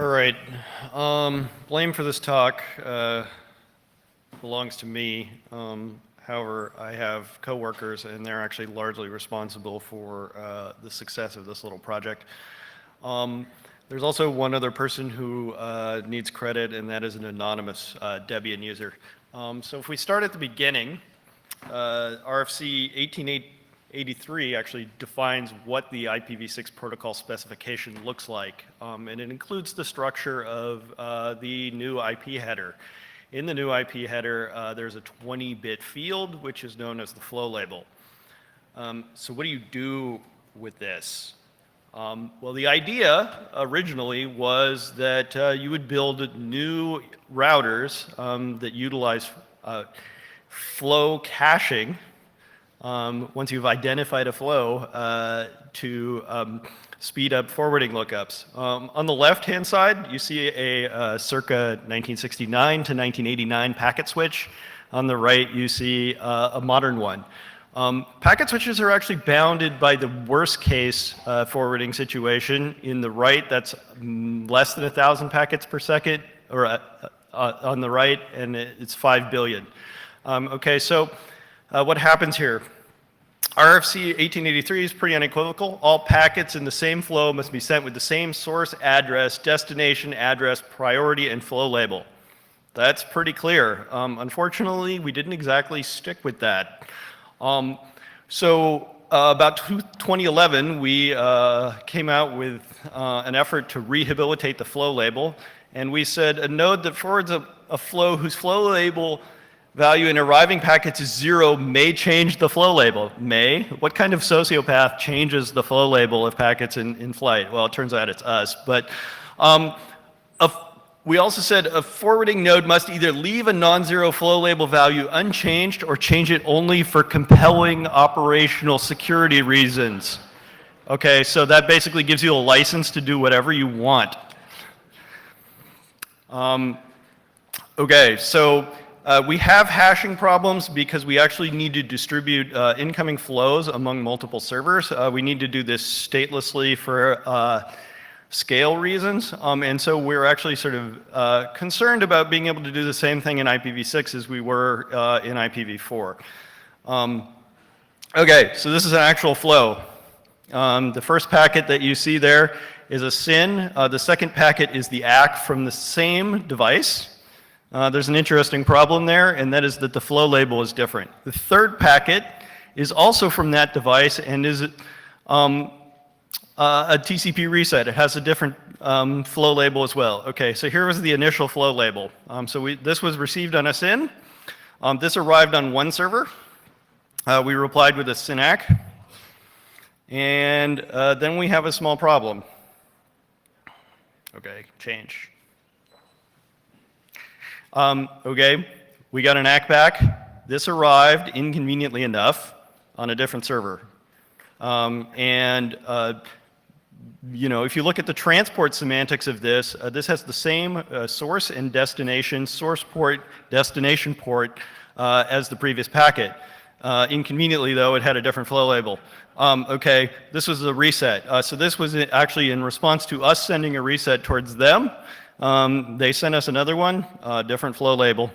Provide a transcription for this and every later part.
All right. Blame for this talk belongs to me. However, I have coworkers, and they're actually largely responsible for the success of this little project. There's also one other person who needs credit, and that is an anonymous Debian user. So if we start at the beginning, RFC 18883 actually defines what the IPv6 protocol specification looks like, and it includes the structure of the new IP header. In the new IP header, there's a 20-bit field, which is known as the flow label. So what do you do with this? Well, the idea originally was that you would build new routers that utilize flow caching once you've identified a flow to speed up forwarding lookups. On the left-hand side, you see a circa 1969 to 1989 packet switch. On the right, you see a modern one. Packet switches are actually bounded by the worst case forwarding situation. In the right, that's less than 1,000 packets per second, or on the right, and it's 5 billion. Okay, so what happens here? RFC 1883 is pretty unequivocal. All packets in the same flow must be sent with the same source address, destination address, priority, and flow label. That's pretty clear. Unfortunately, we didn't exactly stick with that. About 2011, we came out with an effort to rehabilitate the flow label, and we said a node that forwards a flow whose flow label value in arriving packets is 0 may change the flow label. May? What kind of sociopath changes the flow label of packets in flight? Well, it turns out it's us. But we also said a forwarding node must either leave a non-zero flow label value unchanged or change it only for compelling operational security reasons. Okay, so that basically gives you a license to do whatever you want. Okay, so we have hashing problems because we actually need to distribute incoming flows among multiple servers. We need to do this statelessly for scale reasons, and so we're actually sort of concerned about being able to do the same thing in IPv6 as we were in IPv4. Okay, so this is an actual flow. The first packet that you see there is a SYN. The second packet is the ACK from the same device. There's an interesting problem there, and that is that the flow label is different. The third packet is also from that device and is a TCP reset. It has a different flow label as well. Okay, so here was the initial flow label. This was received on a SYN. This arrived on one server. We replied with a SYN-ACK. And then we have a small problem. Okay, change. Okay, we got an ACK back. This arrived, inconveniently enough, on a different server. If you look at the transport semantics of this, this has the same source and destination, source port, destination port, as the previous packet. Inconveniently, though, it had a different flow label. Okay, this was a reset. So this was actually in response to us sending a reset towards them. They sent us another one, different flow label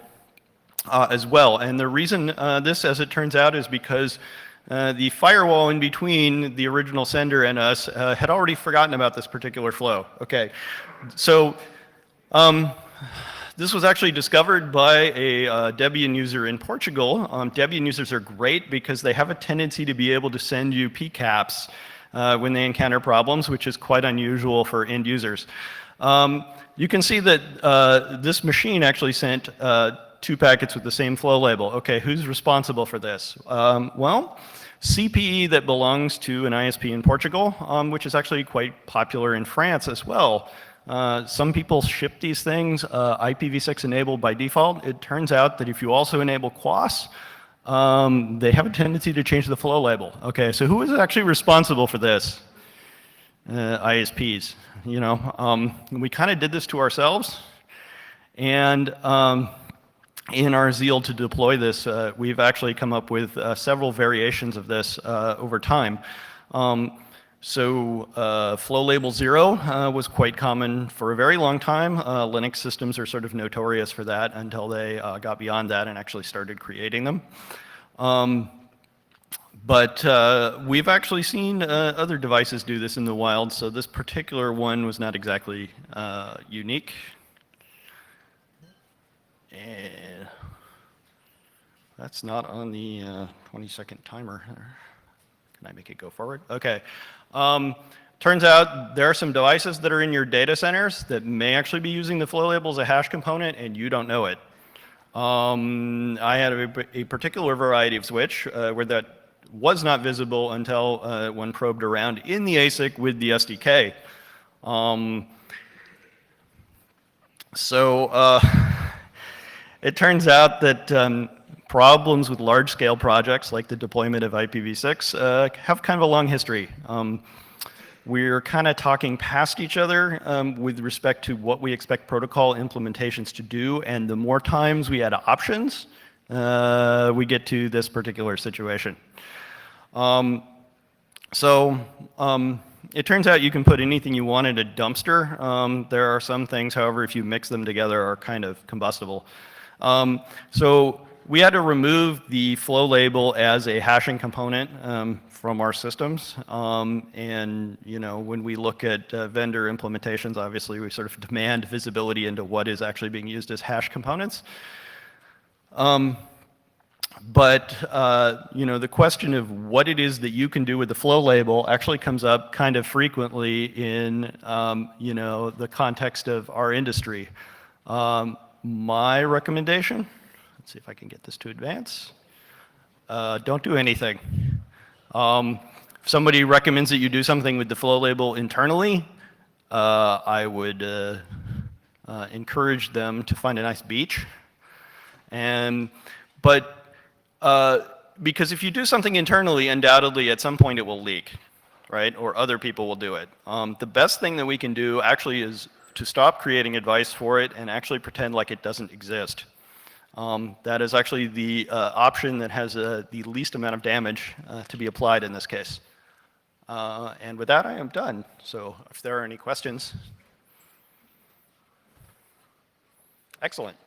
as well. And the reason this, as it turns out, is because the firewall in between the original sender and us had already forgotten about this particular flow. Okay, so this was actually discovered by a Debian user in Portugal. Debian users are great because they have a tendency to be able to send you PCAPs when they encounter problems, which is quite unusual for end users. You can see that this machine actually sent 2 packets with the same flow label. Okay, who's responsible for this? Well, CPE that belongs to an ISP in Portugal, which is actually quite popular in France as well. Some people ship these things IPv6 enabled by default. It turns out that if you also enable QoS, they have a tendency to change the flow label. Okay, so who is actually responsible for this? ISPs. We kind of did this to ourselves, and in our zeal to deploy this, we've actually come up with several variations of this over time. Flow label 0 was quite common for a very long time. Linux systems are sort of notorious for that until they got beyond that and actually started creating them. But we've actually seen other devices do this in the wild, so this particular one was not exactly unique. And that's not on the 20-second timer. Can I make it go forward? Okay. Turns out there are some devices that are in your data centers that may actually be using the flow label as a hash component, and you don't know it. I had a particular variety of switch where that was not visible until one probed around in the ASIC with the SDK. It turns out that problems with large-scale projects like the deployment of IPv6 have kind of a long history. We're kind of talking past each other with respect to what we expect protocol implementations to do, and the more times we add options, we get to this particular situation. It turns out you can put anything you want in a dumpster. There are some things, however, if you mix them together, are kind of combustible. So we had to remove the flow label as a hashing component from our systems. And when we look at vendor implementations, obviously we sort of demand visibility into what is actually being used as hash components. The question of what it is that you can do with the flow label actually comes up kind of frequently in the context of our industry. My recommendation, let's see if I can get this to advance. Don't do anything. If somebody recommends that you do something with the flow label internally, I would encourage them to find a nice beach. Because if you do something internally, undoubtedly at some point it will leak, right? Or other people will do it. The best thing that we can do actually is to stop creating advice for it and actually pretend like it doesn't exist. That is actually the option that has the least amount of damage to be applied in this case. And with that, I am done. So if there are any questions. Excellent.